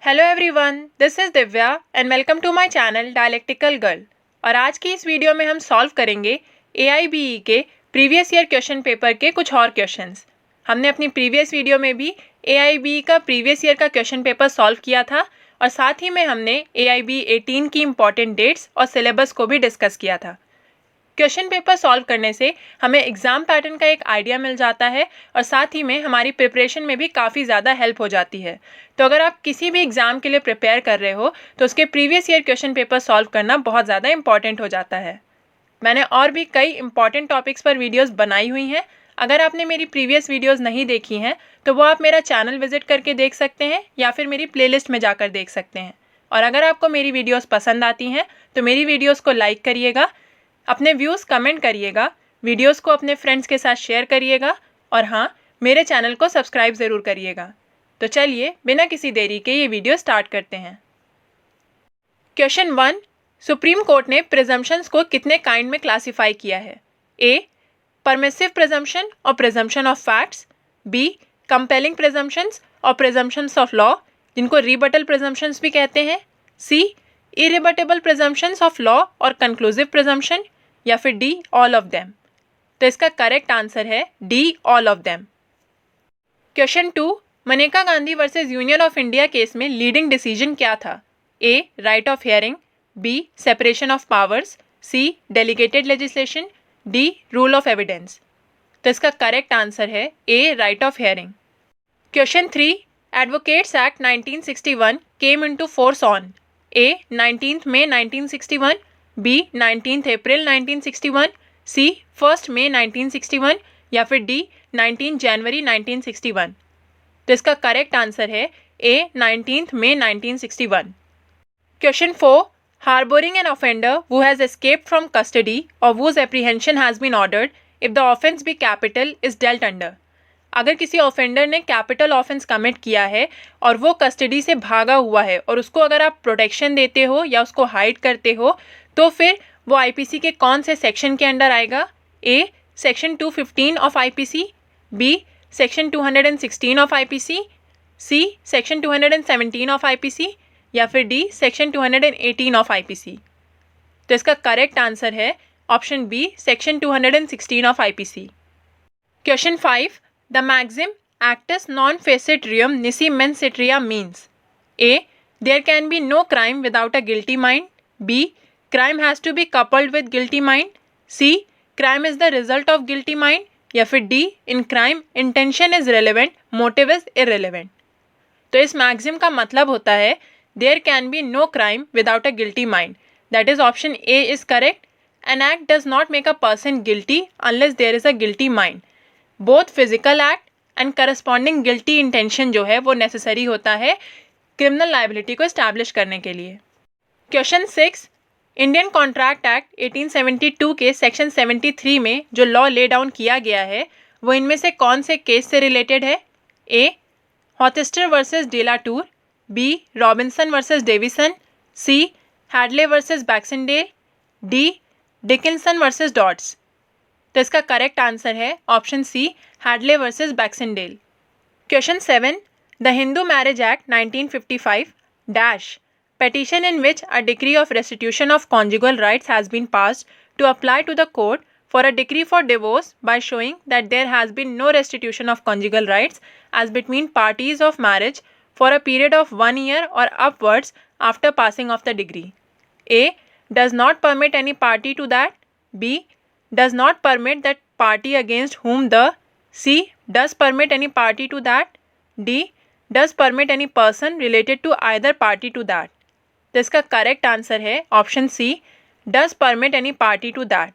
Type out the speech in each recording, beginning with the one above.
Hello everyone, this is Divya and welcome to my channel dialectical girl. और आज की इस वीडियो में हम सॉल्व करेंगे AIBE के प्रीवियस ईयर क्वेश्चन पेपर के कुछ और क्वेश्चंस। हमने अपनी प्रीवियस वीडियो में भी AIBE का प्रीवियस ईयर का क्वेश्चन पेपर सॉल्व किया था और साथ ही में हमने AIBE 18 की इम्पॉर्टेंट डेट्स और सिलेबस को भी डिस्कस किया था। क्वेश्चन पेपर सॉल्व करने से हमें एग्ज़ाम पैटर्न का एक आइडिया मिल जाता है और साथ ही में हमारी प्रिपरेशन में भी काफ़ी ज़्यादा हेल्प हो जाती है। तो अगर आप किसी भी एग्ज़ाम के लिए प्रिपेयर कर रहे हो तो उसके previous year question paper solve करना बहुत ज़्यादा इंपॉर्टेंट हो जाता है। मैंने और भी कई इंपॉर्टेंट टॉपिक्स पर वीडियोस बनाई हुई हैं। अगर आपने मेरी प्रीवियस वीडियोस नहीं देखी हैं तो वो आप मेरा चैनल विजिट करके देख सकते हैं या फिर मेरी प्लेलिस्ट में जाकर देख सकते हैं। और अगर आपको मेरी वीडियोस पसंद आती हैं तो मेरी वीडियोस को लाइक करिएगा, अपने व्यूज़ कमेंट करिएगा, वीडियोस को अपने फ्रेंड्स के साथ शेयर करिएगा और हाँ, मेरे चैनल को सब्सक्राइब ज़रूर करिएगा। तो चलिए बिना किसी देरी के ये वीडियो स्टार्ट करते हैं। क्वेश्चन 1, सुप्रीम कोर्ट ने प्रिजम्पशंस को कितने काइंड में क्लासिफाई किया है? ए, परमिसिव प्रिजम्पशन और presumption of facts. B, compelling presumptions और प्रिजम्पशंस ऑफ लॉ, जिनको रिबटल प्रिजम्पशंस भी कहते हैं। C, irrebuttable presumptions of law और कंक्लूसिव प्रिजम्पशन, या फिर डी, ऑल ऑफ देम। तो इसका करेक्ट आंसर है D, all of them. Question 2, Maneka Gandhi versus union of India case में लीडिंग डिसीजन क्या था? A, right of hearing. B, separation of powers. C, delegated legislation. D, rule of evidence. तो इसका correct answer है A, right of hearing. Question 3, advocates act 1961 came into force on? A, 19 May 1961। B, 19 April 1961। C, 1 May 1961, या फिर D, 19 जनवरी 1961। तो इसका correct answer है A, 19 May 1961। Question 4, harbouring an offender who has escaped from custody और whose apprehension has been ordered if the offence be capital is dealt under। अगर किसी offender ने capital offence commit किया है और वो कस्टडी से भागा हुआ है और उसको अगर आप प्रोटेक्शन देते हो या उसको हाइड करते हो तो फिर वो आईपीसी के कौन से सेक्शन के अंडर आएगा? A, section 215 of IPC. B, section 216 of IPC. C, section 217 of IPC, या फिर डी, सेक्शन 218 ऑफ आईपीसी। तो इसका करेक्ट आंसर है option B, section 216 of IPC. Question 5, the maxim actus non facit reum nisi mens sit rea means? A, there can be no crime without a guilty mind. B, crime has to be coupled with guilty mind. C, crime is the result of guilty mind, या फिर D, in crime intention is relevant, motive is irrelevant। तो इस maxim का मतलब होता है there can be no crime without a guilty mind, that is option A is correct। An act does not make a person guilty unless there is a guilty mind। Both physical act and corresponding guilty intention जो है वो necessary होता है criminal liability को establish करने के लिए। Question 6, Indian contract act 1872 के सेक्शन 73 में जो लॉ ले डाउन किया गया है वो इनमें से कौन से केस से रिलेटेड है? A, Hochster versus De la Tour. B, Robinson versus Davison. C, Hadley versus Baxendale. D, Dickinson versus Dodds. तो इसका करेक्ट आंसर है option C, Hadley versus Baxendale. Question 7, the Hindu marriage act 1955 dash petition in which a decree of restitution of conjugal rights has been passed to apply to the court for a decree for divorce by showing that there has been no restitution of conjugal rights as between parties of marriage for a period of 1 year or upwards after passing of the decree. A, does not permit any party to that. B, does not permit that party against whom the। C, does permit any party to that। D, does permit any person related to either party to that। तो इसका correct answer है option C, does permit any party to that।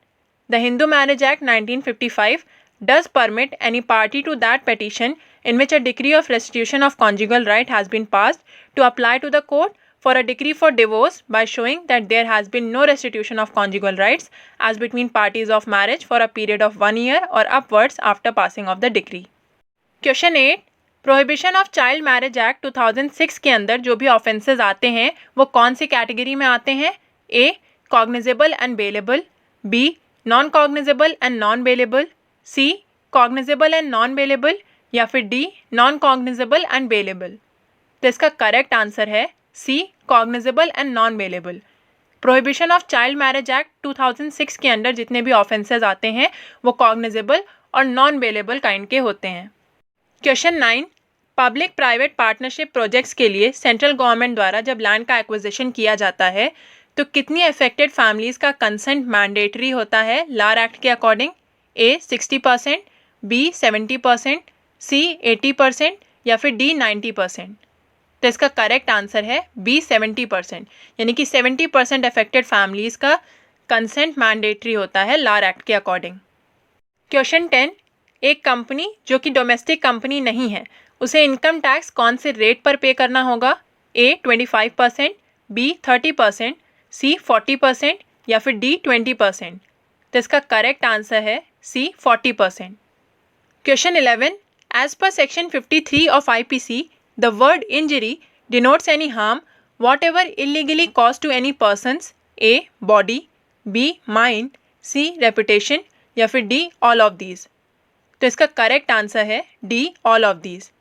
The Hindu Marriage Act 1955 does permit any party to that petition in which a decree of restitution of conjugal right has been passed to apply to the court for a decree for divorce by showing that there has been no restitution of conjugal rights as between parties of marriage for a period of 1 year or upwards after passing of the decree। Question 8, prohibition of child marriage act 2006 के अंदर जो भी offences आते हैं वो कौन सी category में आते हैं? A, cognizable and bailable. B, non cognizable and non bailable. C, cognizable and non bailable, या फिर D, non cognizable and bailable. तो इसका करेक्ट आंसर है C, cognizable and non bailable. Prohibition of child marriage act 2006 के under जितने भी offences आते हैं वो कॉग्निजेबल और नॉन बेलेबल काइंड के होते हैं। Question 9, public private partnership projects के लिए सेंट्रल गवर्नमेंट द्वारा जब लैंड का एक्विजिशन किया जाता है तो कितनी अफेक्टेड फैमिलीज का कंसेंट मैंडेटरी होता है लार एक्ट के अकॉर्डिंग? ए 60%, बी 70%, सी 80% या फिर डी 90%? तो इसका करेक्ट आंसर है बी 70%, यानी कि 70% अफेक्टेड फैमिलीज का कंसेंट मैंडेटरी होता है लार एक्ट के अकॉर्डिंग। क्वेश्चन 10, एक कंपनी जो कि डोमेस्टिक कंपनी नहीं है उसे इनकम टैक्स कौन से रेट पर पे करना होगा? ए 25%, बी 30%, सी 40% या फिर डी 20%? तो इसका करेक्ट आंसर है C 40%। Question 11, as per section 53 of IPC the word injury denotes any harm whatever illegally caused to any persons, A body, B mind, C reputation या फिर D all of these? तो इसका correct answer है D all of these।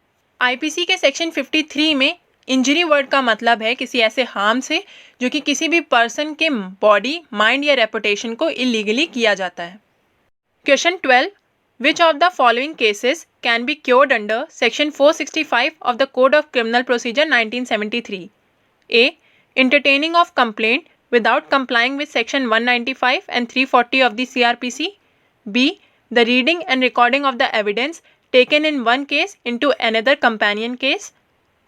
IPC के section 53 में injury word का मतलब है किसी ऐसे हार्म से जो कि किसी भी पर्सन के बॉडी, माइंड या रेपुटेशन को इलीगली किया जाता है। Question 12, Which of the following cases can be cured under Section 465 of the Code of Criminal Procedure 1973? A. Entertaining of complaint without complying with Section 195 and 340 of the CRPC. B. The reading and recording of the evidence taken in one case into another companion case.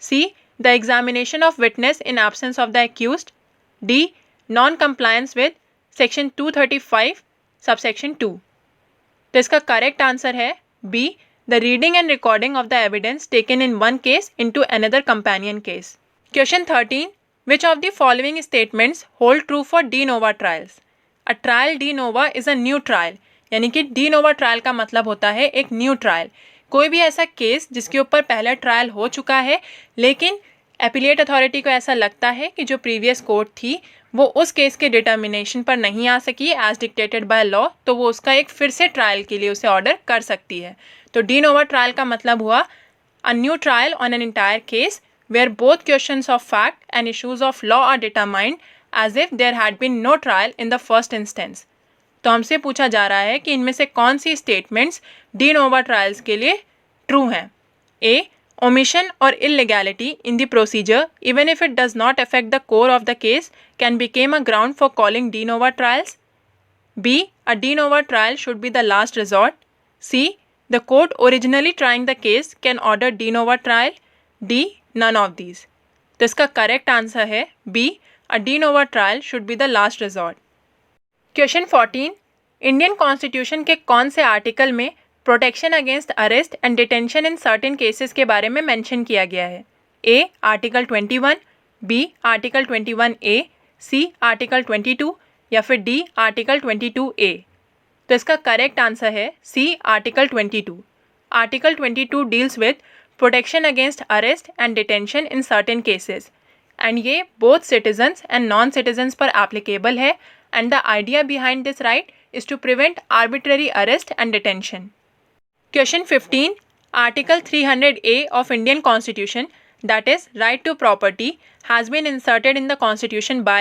C. The examination of witness in absence of the accused. D. Non-compliance with Section 235, subsection 2. तो इसका correct answer है B, the reading and recording of the evidence taken in one case into another companion case. Question 13, which of the following statements hold true for de novo trials? A trial de novo is a new trial, यानी कि D नोवा trial का मतलब होता है एक new trial. कोई भी ऐसा केस जिसके ऊपर पहला ट्रायल हो चुका है लेकिन एपिलेट अथॉरिटी को ऐसा लगता है कि जो प्रीवियस कोर्ट थी वो उस केस के डिटर्मिनेशन पर नहीं आ सकी एज डिक्टेटेड बाय लॉ, तो वो उसका एक फिर से ट्रायल के लिए उसे ऑर्डर कर सकती है। तो डी नोवा ट्रायल का मतलब हुआ a new trial on an entire case where both questions of fact and issues of law are determined as if there had been no trial in the first instance. तो हमसे पूछा जा रहा है कि इनमें से कौन सी स्टेटमेंट्स डी नोवा ट्रायल्स के लिए ट्रू हैं? ए. Omission or illegality in the procedure, even if it does not affect the core of the case, can become a ground for calling de novo trials. B. A de novo trial should be the last resort. C. The court originally trying the case can order de novo trial. D. None of these. तो इसका correct answer है B. A de novo trial should be the last resort. Question 14, Indian constitution के कौन से article में protection against arrest and detention in certain cases के बारे में मेंशन किया गया है? A. Article 21, B. Article 21A, C. Article 22 या फिर डी. Article 22A? तो इसका करेक्ट आंसर है C. Article 22। Article 22 deals with protection against arrest and detention in certain cases and ये both citizens and non citizens पर applicable है and the idea behind this right is to prevent arbitrary arrest and detention. Question 15, Article 300A of Indian Constitution, that is right to property, has been inserted in the Constitution by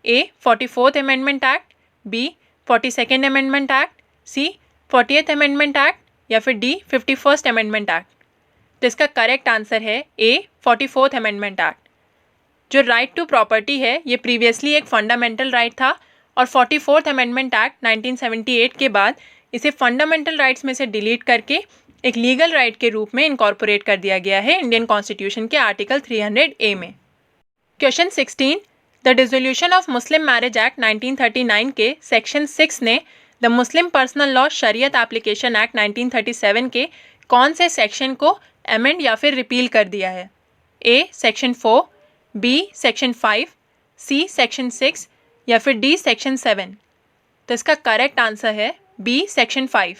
A. 44th Amendment Act, B. 42nd Amendment Act, C. 40th Amendment Act या फिर D. 51st Amendment Act? तो इसका correct answer है A. 44th Amendment Act। जो right to property है ये previously एक fundamental right था और 44th Amendment Act 1978 के बाद इसे फंडामेंटल राइट्स में से डिलीट करके एक लीगल राइट के रूप में इनकॉर्पोरेट कर दिया गया है इंडियन कॉन्स्टिट्यूशन के आर्टिकल 300A में। Question 16, the dissolution of Muslim marriage act 1939 के सेक्शन 6 ने द मुस्लिम पर्सनल लॉ शरीयत एप्लीकेशन एक्ट 1937 के कौन से सेक्शन को अमेंड या फिर रिपील कर दिया है? A. Section 4, B. Section 5, C. Section 6 या फिर डी. सेक्शन 7? तो इसका करेक्ट आंसर है बी. सेक्शन 5।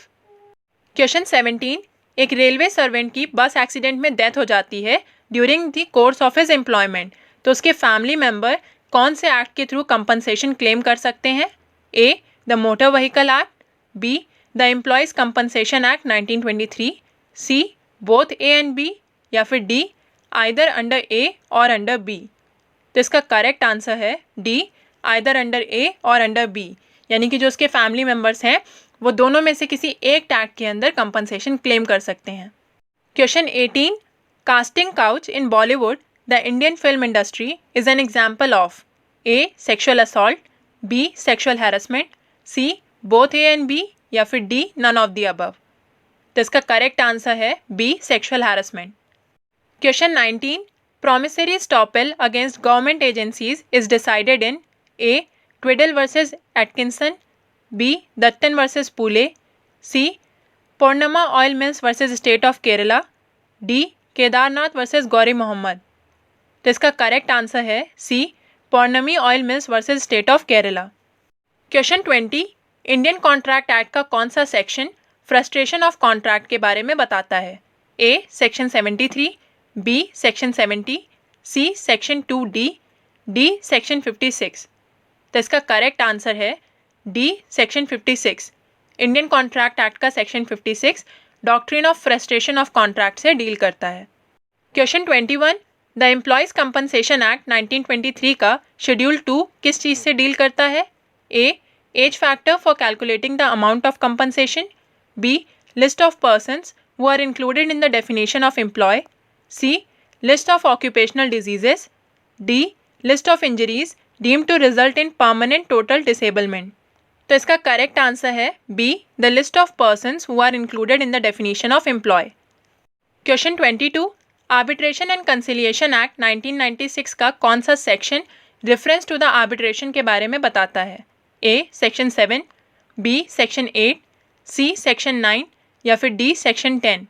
क्वेश्चन 17, एक रेलवे सर्वेंट की बस एक्सीडेंट में डेथ हो जाती है during the course of his employment, तो उसके फैमिली मेंबर कौन से एक्ट के थ्रू कंपनसेशन क्लेम कर सकते हैं? A. The motor vehicle act, B. The employees compensation act 1923, C. Both A and B या फिर डी. आइदर अंडर ए और अंडर बी। तो इसका करेक्ट आंसर है डी, आइदर अंडर ए और अंडर बी, यानी कि जो उसके फैमिली मेम्बर्स हैं वो दोनों में से किसी एक टैग के अंदर कंपनसेशन क्लेम कर सकते हैं। Question 18, casting couch in Bollywood the Indian film industry is an example of A sexual assault, B sexual harassment, C both A and B, या फिर D none of the above. तो इसका correct answer है B sexual harassment. Question 19, promissory estoppel against government agencies is decided in A. Twiddle versus Atkinson, B. Dutton versus Pule, C. Purnama Oil Mills versus State of Kerala, D. Kedarnath versus Gauri Mohammed। तो इसका correct answer है C. Purnami Oil Mills versus State of Kerala। Question 20, Indian contract act का कौन सा section frustration of contract के बारे में बताता है? A. Section 73, B. Section 70, C. Section 2D, D. Section 56। तो इसका करेक्ट आंसर है D. Section 56। Indian contract act का section 56 doctrine of frustration of contract से डील करता है। Question 21, the employees compensation act 1923 का शेड्यूल 2 किस चीज़ से डील करता है? A. Age factor for calculating the amount of compensation, B. List of persons who are included in the definition of employ, C. List of occupational diseases, D. List of injuries deemed to result in permanent total disablement। तो इसका correct answer है B. The list of persons who are included in the definition of employ। Question 22, arbitration and conciliation act 1996 का कौन सा section reference to the arbitration के बारे में बताता है? A. Section 7, B. Section 8, C. Section 9, या फिर D. सेक्शन 10।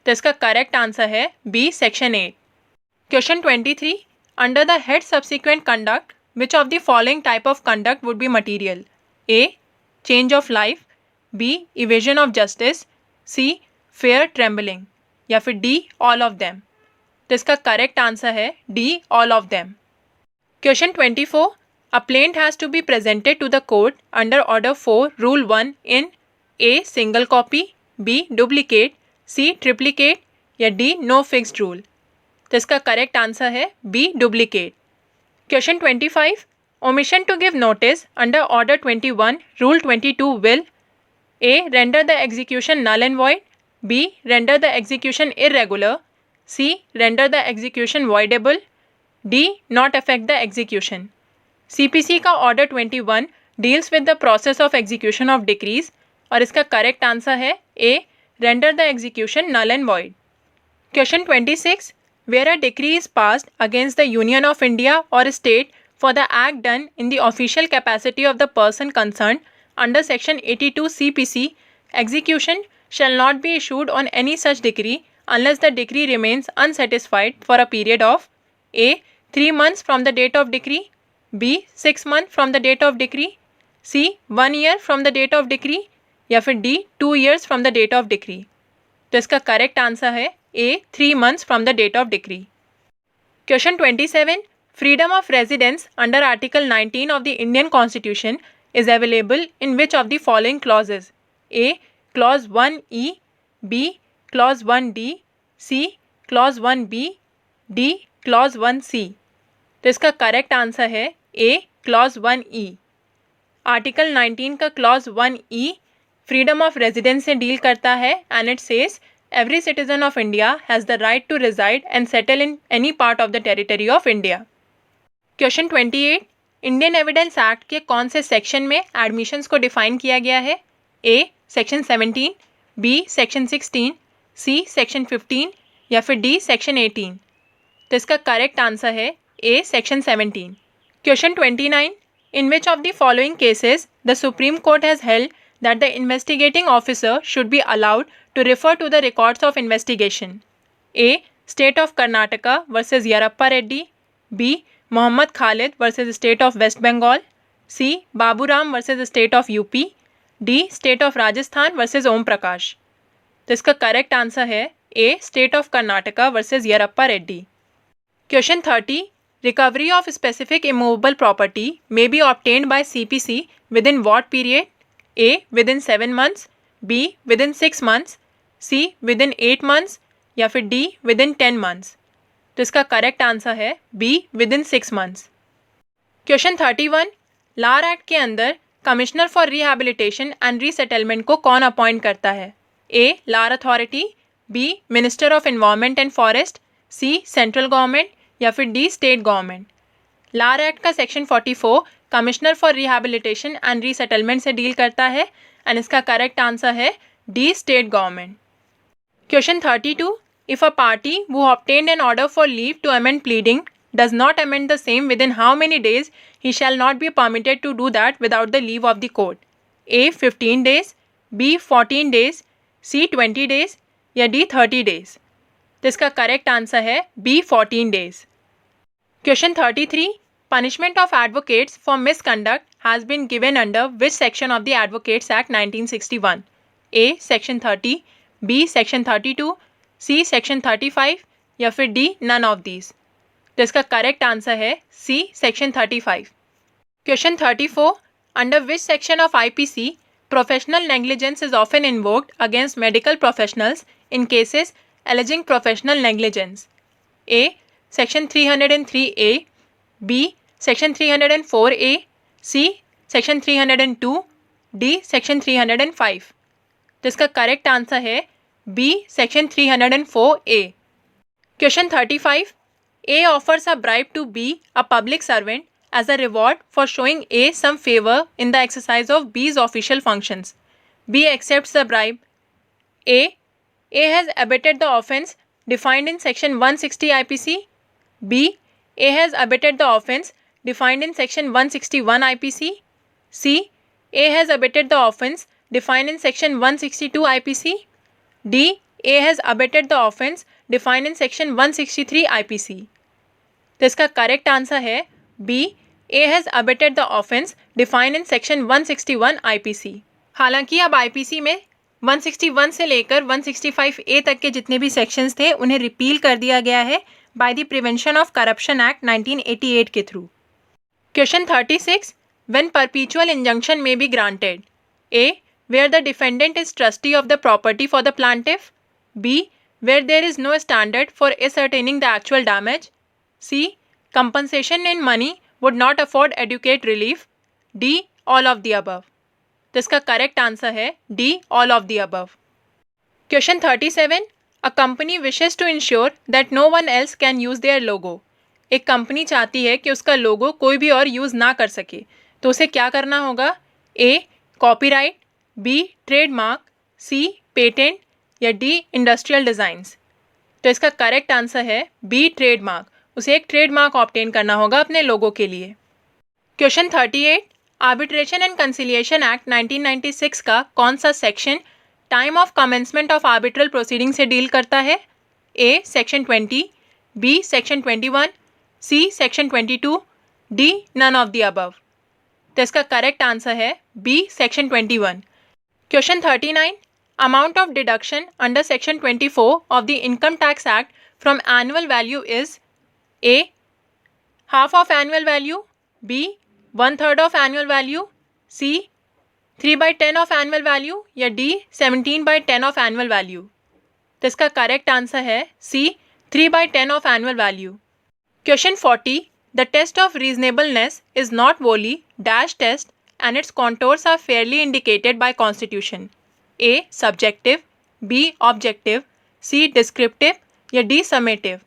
तो इसका करेक्ट आंसर है B section 8। Question 23, under the head subsequent conduct which of the following type of conduct would be material? A change of life, B evasion of justice, C fair trembling, या फिर D all of them. तो इसका correct answer है D all of them. Question 24, a plaint has to be presented to the court under order 4 rule 1 in a single copy, B duplicate, C triplicate, या D no fixed rule. तो इसका correct answer है B duplicate. Question 25, omission to give notice under order 21 rule 22 will A render the execution null and void, B render the execution irregular, C render the execution voidable, D not affect the execution. CPC का order 21 deals with the process of execution of decrees, और इसका correct answer है ए render the execution null and void। Question 26, where a decree is passed against the Union of India or a state for the act done in the official capacity of the person concerned under section 82 CPC, execution shall not be issued on any such decree unless the decree remains unsatisfied for a period of A. 3 months from the date of decree, B. 6 months from the date of decree, C. 1 year from the date of decree, या फिर D 2 years from the date of decree. तो इसका correct answer है A 3 months from the date of decree. Question 27, freedom of residence under article 19 of the Indian constitution is available in which of the following clauses? A clause 1E, B clause 1D, C clause 1B, D clause 1C। तो इसका correct answer है ए clause 1E। Article 19 का clause 1E freedom of residence से deal करता है and it says every citizen of India has the right to reside and settle in any part of the territory of India. Question 28, Indian evidence act के कौन से section में admissions को define किया गया है? A section 17, B section 16, C section 15, या फिर डी सेक्शन 18। तो इसका करेक्ट आंसर है A section 17। Question 29, in which of the following cases the supreme court has held that the investigating officer should be allowed to refer to the records of investigation? A. State of Karnataka versus Yarappa Reddy, B. Muhammad Khalid versus State of West Bengal, C. Babu Ram versus State of UP, D. State of Rajasthan versus Om Prakash। तो इसका correct answer है A. State of Karnataka versus Yarappa Reddy। Question 30, recovery of specific immovable property may be obtained by CPC within what period? A. within 7 months, B. within 6 months, C. within 8 months, या फिर D. within 10 months। तो इसका correct answer है B, within 6 months। Question 31, LARR act के अंदर commissioner for rehabilitation and resettlement को कौन appoint करता है? A, LARR authority, B, minister of environment and forest, C, central government या फिर D, state government. LARR act का section 44 commissioner for rehabilitation and resettlement से डील करता है एंड इसका करेक्ट आंसर है D, state government. Question 32, if a party who obtained an order for leave to amend pleading does not amend the same within how many days he shall not be permitted to do that without the leave of the court? A, 15 days, B, 14 days, C, 20 days या D, 30 days। तो इसका correct answer है B, 14 days। Question 33, punishment of advocates for misconduct has been given under which section of the Advocates Act 1961? A, section 30, B, section 32, C, section 35 या फिर D, none of these। तो इसका correct answer है C, section 35। Question 34, under which section of IPC professional negligence is often invoked against medical professionals in cases aliasing professional negligence? A, section 303A, B, section 304A, C, section 302, D, section 305। तो इसका correct answer है B, section 304A। Question 35, A offers a bribe to B, a public servant, as a reward for showing A some favor in the exercise of B's official functions. B accepts the bribe. A has abetted the offence defined in section 160 IPC. B, A has abetted the offence defined in section 161 IPC. C, A has abetted the offence defined in section 162 IPC. D, A has abetted the offence defined in section 163 IPC। तो इसका correct answer है B, A has abetted the offence defined in section 161 IPC। हालांकि अब IPC में 161 से लेकर 165A तक के जितने भी सेक्शंस थे उन्हें रिपील कर दिया गया है by the prevention of corruption act 1988 के थ्रू। Question 36, when perpetual injunction may be granted? A, where the defendant is trustee of the property for the plaintiff. B, where there is no standard for ascertaining the actual damage. C, compensation in money would not afford adequate relief. D, all of the above। तो इसका correct answer है D, all of the above। Question 37, a company wishes to ensure that no one else can use their logo। एक company चाहती है कि उसका लोगो कोई भी और यूज़ ना कर सके, तो उसे क्या करना होगा? A, copyright, B, trademark, C, patent या D, इंडस्ट्रियल डिज़ाइंस। तो इसका करेक्ट आंसर है B, ट्रेडमार्क। उसे एक ट्रेडमार्क ऑब्टेन करना होगा अपने लोगो के लिए। Question 38, arbitration and conciliation act 1996 का कौन सा section time of commencement of arbitral proceeding से डील करता है? A, section 20, B, section 21, C, section 22, D, none of the above. तो इसका करेक्ट आंसर है B, section 21। Question 39, amount of deduction under section 24 of the income tax act from annual value is? A, half of annual value, B, 1/3 of annual value, C, 3/10 of annual value या D, 17/10 of annual value. तो इसका correct answer है C, 3/10 of annual value. Question 40, the test of reasonableness is not wholly dash test and its contours are fairly indicated by constitution. A, subjective, B, objective, C, descriptive या D, summative।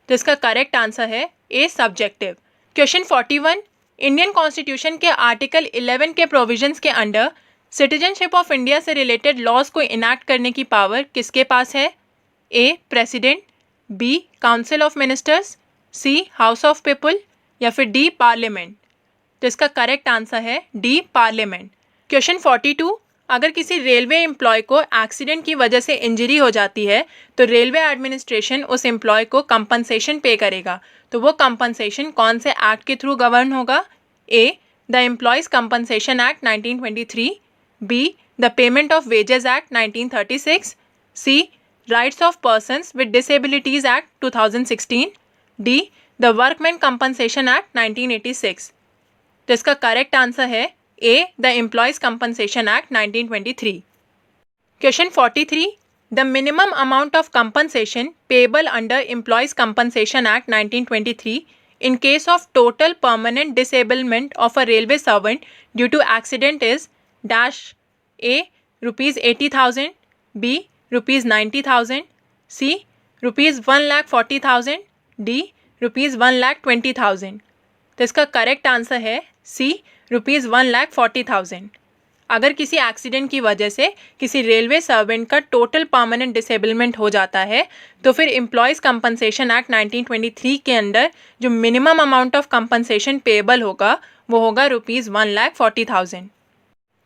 तो इसका correct answer है A, subjective। Question 41, Indian constitution के article 11 के provisions के under citizenship of India से related laws को enact करने की पावर किसके पास है? A, president, B, council of ministers, C, house of people या फिर D, पार्लियामेंट। तो इसका करेक्ट आंसर है D, पार्लियामेंट। क्वेश्चन 42, अगर किसी रेलवे एम्प्लॉय को एक्सीडेंट की वजह से इंजरी हो जाती है तो रेलवे एडमिनिस्ट्रेशन उस एम्प्लॉय को कंपनसेशन पे करेगा, तो वो कंपनसेशन कौन से एक्ट के थ्रू गवर्न होगा? A, the employees compensation act 1923, B, the payment of wages act 1936, C, rights of persons with disabilities act 2016, D, the workman compensation act 1986। तो इसका करेक्ट आंसर है A, the employees compensation act 1923। Question 43, The minimum amount of compensation payable under Employees Compensation Act 1923 in case of total permanent disablement of a railway servant due to accident is dash A. Rupees 80,000, B. Rupees 90,000, C. Rupees 1,40,000, D. Rupees 1,20,000। तो इसका correct answer है C. Rupees 1,40,000। अगर किसी accident की वजह से किसी railway servant का टोटल परमानेंट डिसेबलमेंट हो जाता है तो फिर एम्प्लॉयज़ कंपनसेशन एक्ट 1923 के अंदर जो minimum amount of compensation payable होगा वो होगा ₹1,40,000।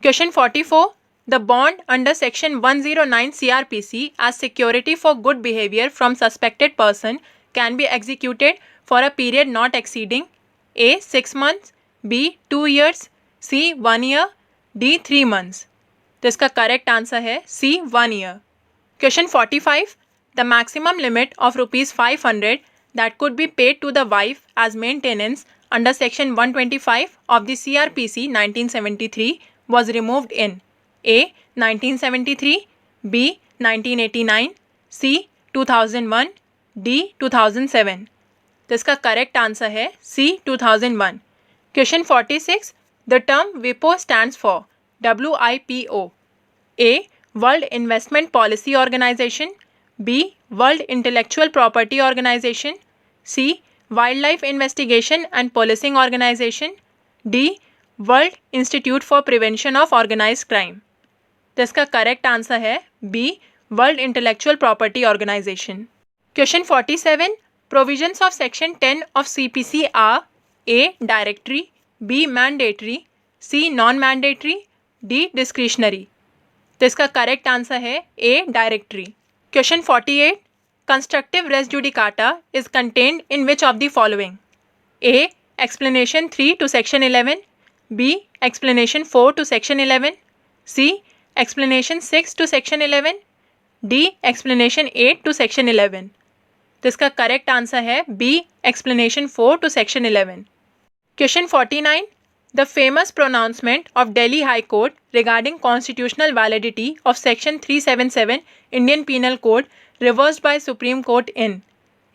Question 44, the bond under section 109 CRPC as security for good behaviour from suspected person can be executed for a period not exceeding A. 6 months, B. 2 years, C. 1 year, D. 3 months। तो इसका correct answer है C. 1 year। Question 45, the maximum limit of ₹500 that could be paid to the wife as maintenance under section 125 of the CRPC 1973 was removed in A. 1973, B. 1989, C. 2001, D. 2007। तो इसका correct answer है C. 2001। Question 46, the term विपो stands for WIPO। A. World investment policy organisation, B. World intellectual property organisation, C. Wildlife investigation and policing organisation, D. World institute for prevention of organised crime. तो इसका correct answer है B. World intellectual property organisation. Question 47, provisions of section 10 of CPC are A. directory, B. mandatory, C. non-mandatory, D. discretionary। तो इसका correct answer है A. directory। Question 48, constructive res judicata is contained in which of the following? A. explanation 3 to section 11, B. explanation 4 to section 11, C. explanation 6 to section 11, D. explanation 8 to section 11। तो इसका correct answer है B. Explanation 4 to section 11। Question 49, the famous pronouncement of Delhi high court regarding constitutional validity of section 377 Indian penal code reversed by supreme court in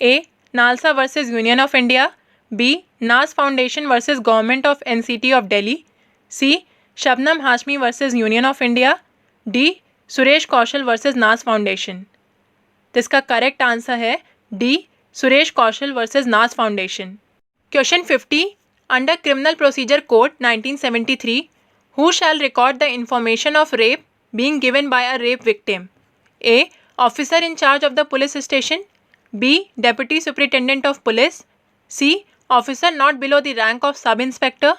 A. NALSA versus union of India, B. Naz foundation versus government of NCT of Delhi, C. Shabnam Hashmi versus union of India, D. Suresh Kaushal versus Naz foundation. तो इसका correct answer है D. Suresh Kaushal versus Naz foundation. Question 50, under criminal procedure code 1973 who shell record the information of rape being given by a rape victim? A. Officer in charge of the police station, B. Deputy superintendent of police, C. Officer not below the rank of sub inspector,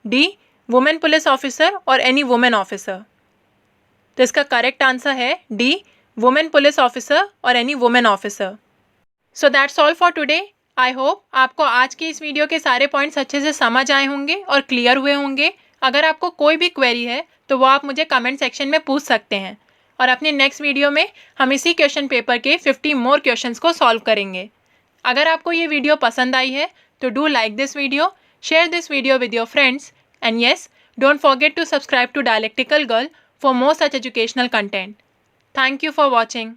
D. Women police officer और any women officer. तो इसका correct answer है D. Women police officer और any women officer. So that's all for today. I hope आपको आज की इस video के सारे पॉइंट्स अच्छे से समझ आए होंगे और क्लियर हुए होंगे। अगर आपको कोई भी क्वेरी है तो वो आप मुझे कमेंट सेक्शन में पूछ सकते हैं और अपने नेक्स्ट वीडियो में हम इसी क्वेश्चन पेपर के 50 मोर क्वेश्चंस को सॉल्व करेंगे। अगर आपको ये वीडियो पसंद आई है तो do like this video, share this video with your friends and yes, don't forget to subscribe to dialectical girl for more such educational content. Thank you for watching.